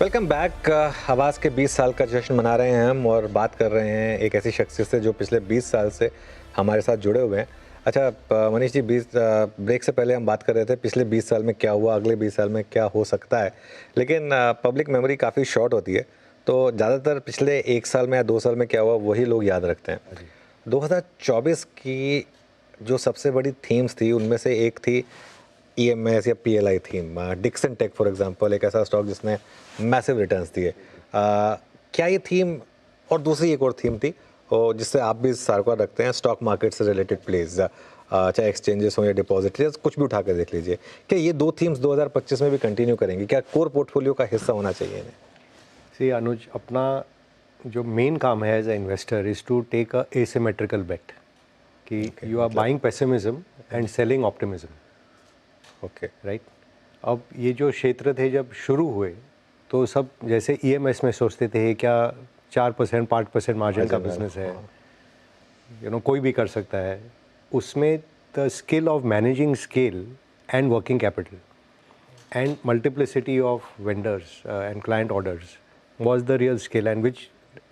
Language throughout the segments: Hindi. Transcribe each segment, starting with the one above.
Welcome back. आवाज़ के 20 साल का जश्न मना रहे हैं हम और बात कर रहे हैं एक ऐसी शख्सियत से जो पिछले 20 साल से हमारे साथ जुड़े हुए हैं। अच्छा मनीष जी, 20 ब्रेक से पहले हम बात कर रहे थे पिछले 20 साल में क्या हुआ, अगले 20 साल में क्या हो सकता है, लेकिन पब्लिक मेमोरी काफ़ी शॉर्ट होती है, तो ज़्यादातर पिछले 1 साल में या 2 साल में क्या हुआ वही लोग याद रखते हैं। 2024 की जो सबसे बड़ी थीम्स थी उनमें से एक थी ईएमएस या PLI theme. Dixon tech for example एक ऐसा स्टॉक जिसने मैसिव रिटर्न्स दिए। क्या ये थीम और दूसरी एक और थीम थी और जिससे आप भी सारवा रखते हैं, स्टॉक मार्केट से रिलेटेड प्लेस, चाहे एक्सचेंजेस हो या डिपॉजिटरीज, कुछ भी उठा कर देख लीजिए। क्या ये दो थीम्स 2025 में भी कंटिन्यू करेंगी? क्या कोर पोर्टफोलियो का हिस्सा होना चाहिए इन्हें? सी अनुज, अपना जो मेन काम है as a investor is to take a asymmetrical bet कि you are buying pessimism and selling optimism. Okay, right. अब ये जो क्षेत्र थे जब शुरू हुए तो सब जैसे ईएमएस में सोचते थे क्या 4% 5% मार्जिन का बिजनेस है, कोई भी कर सकता है। उसमें the skill of managing scale and working capital and multiplicity of vendors and client orders was the real skill, and which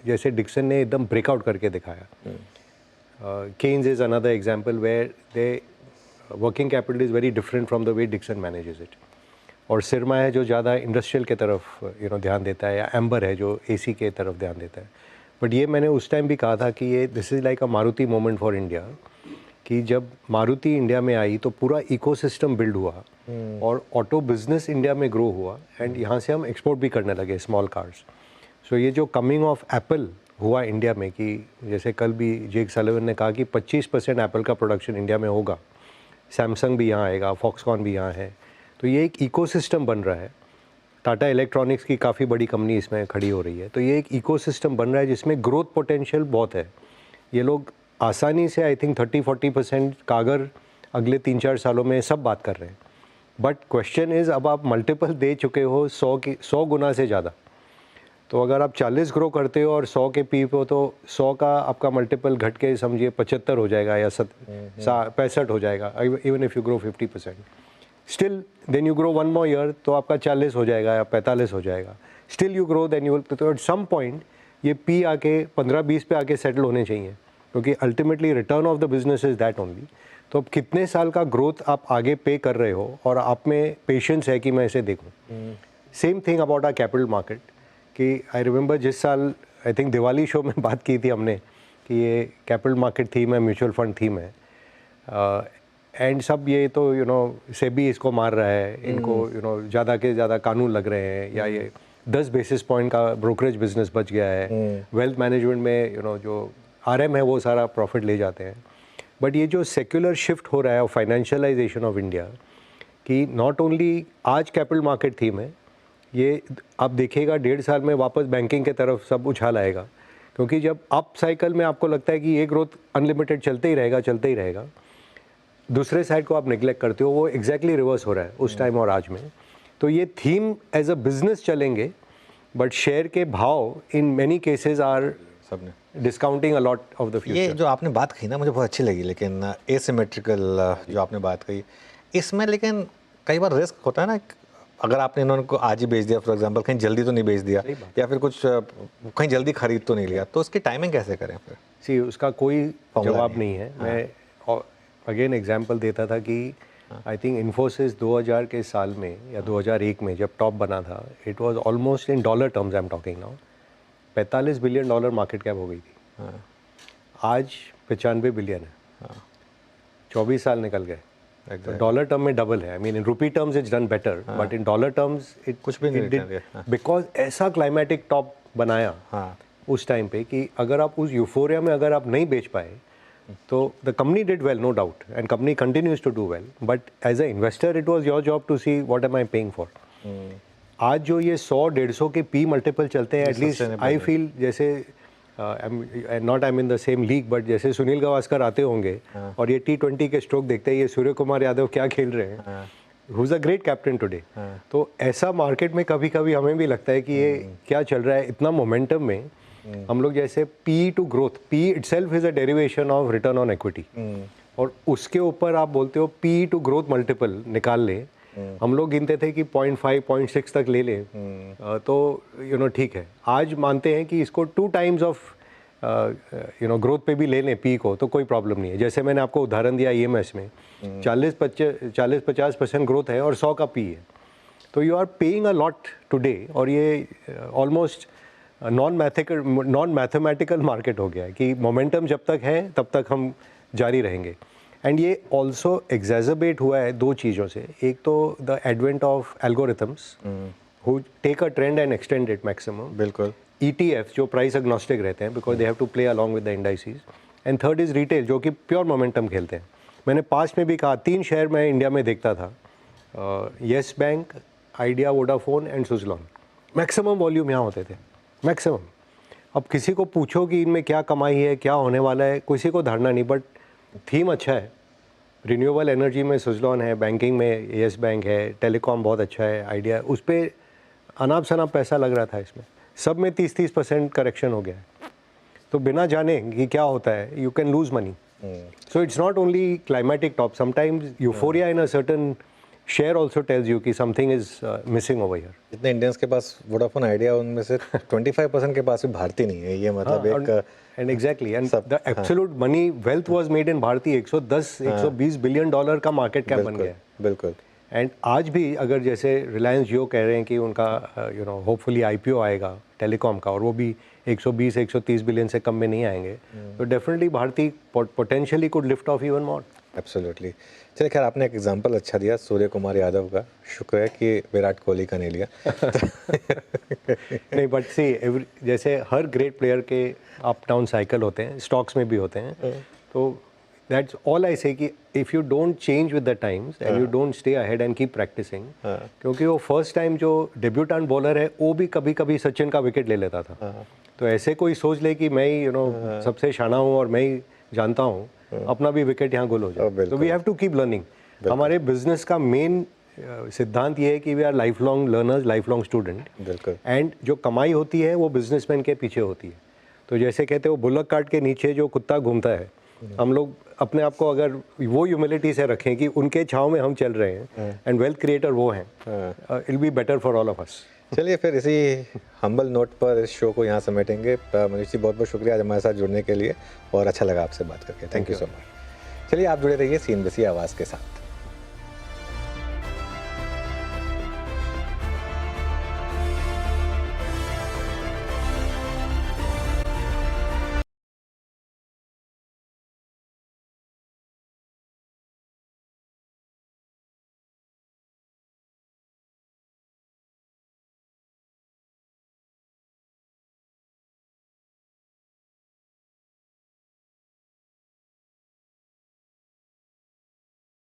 जैसे डिक्सन ने एकदम ब्रेकआउट करके दिखाया। Kaynes is another example where they working capital is very different from the way Dixon manages it. और सिरमा है जो ज़्यादा इंडस्ट्रियल के तरफ ध्यान देता है, या एम्बर है जो एसी के तरफ ध्यान देता है। बट ये मैंने उस टाइम भी कहा था कि ये this is like a Maruti moment for India, कि जब मारुति इंडिया में आई तो पूरा इकोसिस्टम बिल्ड हुआ और ऑटो बिजनेस इंडिया में ग्रो हुआ, एंड यहाँ से हम एक्सपोर्ट भी करने लगे स्मॉल कार्स। सो ये जो कमिंग ऑफ एप्पल हुआ इंडिया में, कि जैसे कल भी जेक सलिवन ने कहा कि 25% एप्पल का प्रोडक्शन इंडिया में होगा, सैमसंग भी यहाँ आएगा, फॉक्सकॉन भी यहाँ है, तो ये एक इकोसिस्टम बन रहा है। टाटा इलेक्ट्रॉनिक्स की काफ़ी बड़ी कंपनी इसमें खड़ी हो रही है, तो ये एक इकोसिस्टम बन रहा है जिसमें ग्रोथ पोटेंशियल बहुत है। ये लोग आसानी से आई थिंक 30-40% कागर अगले 3-4 सालों में सब बात कर रहे हैं। बट क्वेश्चन इज़, अब आप मल्टीपल दे चुके हो 100 गुना से ज़्यादा, तो अगर आप 40 ग्रो करते हो और 100 के पी हो तो 100 का आपका मल्टीपल घट के समझिए 75 हो जाएगा या 65 हो जाएगा। Even if you grow 50%, still then you grow 1 more year तो आपका 40 हो जाएगा या 45 हो जाएगा। Still you grow, then you will, तो एट सम पॉइंट ये पी आके 15-20 पे आके सेटल होने चाहिए, क्योंकि ultimately return of the business is that only. तो अब कितने साल का ग्रोथ आप आगे पे कर रहे हो और आप में पेशेंस है कि मैं इसे देखूं। Same thing about are capital market, कि आई रिमेंबर जिस साल आई थिंक दिवाली शो में बात की थी हमने कि ये कैपिटल मार्केट थीम है, म्यूचुअल फंड थीम है, एंड सब ये तो सेबी इसको मार रहा है, इनको ज़्यादा के ज़्यादा कानून लग रहे हैं, या ये 10 बेसिस पॉइंट का ब्रोकरेज बिजनेस बच गया है, वेल्थ मैनेजमेंट में जो आरएम है वो सारा प्रॉफिट ले जाते हैं। बट ये जो सेक्युलर शिफ्ट हो रहा है ऑफ फाइनेंशियलाइजेशन ऑफ इंडिया, कि नॉट ओनली आज कैपिटल मार्केट थीम है, ये आप देखिएगा 1.5 साल में वापस बैंकिंग के तरफ सब उछाल आएगा, क्योंकि जब अप साइकिल में आपको लगता है कि ये ग्रोथ अनलिमिटेड चलते ही रहेगा, दूसरे साइड को आप निगलेक्ट करते हो, वो एग्जैक्टली रिवर्स हो रहा है उस टाइम और आज में। तो ये थीम एज अ बिजनेस चलेंगे, बट शेयर के भाव इन मेनी केसेस आर सबने discounting a lot of the future. ये जो आपने बात कही ना मुझे बहुत अच्छी लगी, लेकिन एसिमेट्रिकल जो आपने बात कही इसमें, लेकिन कई बार रिस्क होता है ना, अगर आपने इन्होंने को आज ही बेच दिया फॉर एग्जांपल, कहीं जल्दी तो नहीं बेच दिया, या फिर कुछ कहीं जल्दी खरीद तो नहीं लिया, तो उसकी टाइमिंग कैसे करें फिर? सी उसका कोई जवाब नहीं है। मैं अगेन एग्जांपल देता था कि आई थिंक इन्फोसिस 2000 के साल में या 2001 में जब टॉप बना था, it was almost in dollar terms I am talking now, $45 billion market cap हो गई थी। आज 95 बिलियन है। 24 साल निकल गए। डॉलर टर्म में डबल है। आई मीन इन रूपी terms it's done better, but in dollar terms it कुछ भी नहीं, बिकॉज ऐसा क्लाइमेटिक टॉप बनाया उस टाइम पे कि अगर आप उस यूफोरिया में अगर आप नहीं बेच पाए तो the company did well, no doubt, and company continues to do well, but as a investor it was your job to see what am I paying for. आज जो ये 100-150 के पी मल्टीपल चलते हैं, एटलीस्ट आई फील जैसे not I mean the same league, but जैसे सुनील गावस्कर आते होंगे और ये T20 के स्ट्रोक देखते हैं, ये सूर्य कुमार यादव क्या खेल रहे हैं, who is a great captain today. तो ऐसा मार्केट में कभी कभी हमें भी लगता है कि ये क्या चल रहा है इतना मोमेंटम में। हम लोग जैसे P to growth, P itself is a derivation of return on equity, और उसके ऊपर आप बोलते हो पी टू ग्रोथ मल्टीपल निकाल ले, हम लोग गिनते थे कि 0.5 0.6 तक ले लें तो ठीक है। आज मानते हैं कि इसको 2 टाइम्स ऑफ ग्रोथ पे भी ले लें पी को तो कोई प्रॉब्लम नहीं है। जैसे मैंने आपको उदाहरण दिया ईएमएस में 40-50% ग्रोथ है और 100 का पी है, तो you are paying a lot today, और ये ऑलमोस्ट नॉन मैथमेटिकल मार्केट हो गया है कि मोमेंटम जब तक है तब तक हम जारी रहेंगे। एंड ये ऑल्सो एग्जैजर्बेट हुआ है 2 चीज़ों से। एक तो the advent of algorithms who take a trend and extend it maximum. बिल्कुल। ETF जो प्राइस एग्नोस्टिक रहते हैं because they have to play along with the indices. And third is retail जो कि प्योर मोमेंटम खेलते हैं। मैंने पास्ट में भी कहा 3 शेयर मैं इंडिया में देखता था, yes bank, idea, Vodafone and Suzlon. Maximum volume यहाँ होते थे, मैक्सिमम। अब किसी को पूछो कि इनमें क्या कमाई है, क्या होने वाला है, किसी को धारणा नहीं, बट थीम अच्छा है। रिन्यूएबल एनर्जी में सुजलॉन है, बैंकिंग में येस बैंक है, टेलीकॉम बहुत अच्छा है, आइडिया, उस पर अनाप शनाप पैसा लग रहा था। इसमें सब में 30% करेक्शन हो गया है। तो बिना जाने कि क्या होता है you can lose money. So it's not only climatic top, sometimes euphoria in a certain share also tells you कि something is missing over here. जितने इंडियंस के पास वोडाफोन आइडिया उनमें से 25% के पास भी भारतीय नहीं है। ये मतलब एक and exactly and the absolute money wealth was made in भारतीय 110-120 बिलियन डॉलर का मार्केट कैप बन गया है। बिल्कुल। एंड आज भी अगर जैसे रिलायंस जियो कह रहे हैं कि उनका होपफुली IPO आएगा टेलीकॉम का, और वो भी 120-130 बिलियन से कम में नहीं आएंगे, तो डेफिनेटली भारतीय potentially could lift off even more. Absolutely. चलिए, खैर आपने एक एग्जांपल अच्छा दिया सूर्य कुमार यादव का, शुक्र है कि विराट कोहली का नहीं लिया। नहीं, बट सी जैसे हर ग्रेट प्लेयर के अप डाउन साइकिल होते हैं, स्टॉक्स में भी होते हैं। तो दैट्स ऑल आई से कि if you don't change with the times and you don't stay ahead and keep practising, क्योंकि वो फर्स्ट टाइम जो डेब्यूटेंट बॉलर है वो भी कभी कभी सचिन का विकेट ले लेता था। तो ऐसे कोई सोच ले कि मैं ही सबसे शाना हूँ और मैं ही जानता हूँ, अपना भी विकेट यहाँ गोल हो जाए। तो we have to keep learning. हमारे बिजनेस का मेन सिद्धांत ये है कि we are life long learners, life long student. बिल्कुल। एंड जो कमाई होती है वो बिजनेसमैन के पीछे होती है। तो जैसे कहते हैं वो बुलक कार्ट के नीचे जो कुत्ता घूमता है, हम लोग अपने आप को अगर वो ह्यूमिलिटी से रखें कि उनके छाँव में हम चल रहे हैं एंड वेल्थ क्रिएटर वो हैं, it will be better for all of us. चलिए, फिर इसी हम्बल नोट पर इस शो को यहाँ समेटेंगे। मनीष जी, बहुत बहुत शुक्रिया आज हमारे साथ जुड़ने के लिए, और अच्छा लगा आपसे बात करके। Thank you so much. चलिए, आप जुड़े रहिए CNBC आवाज़ के साथ।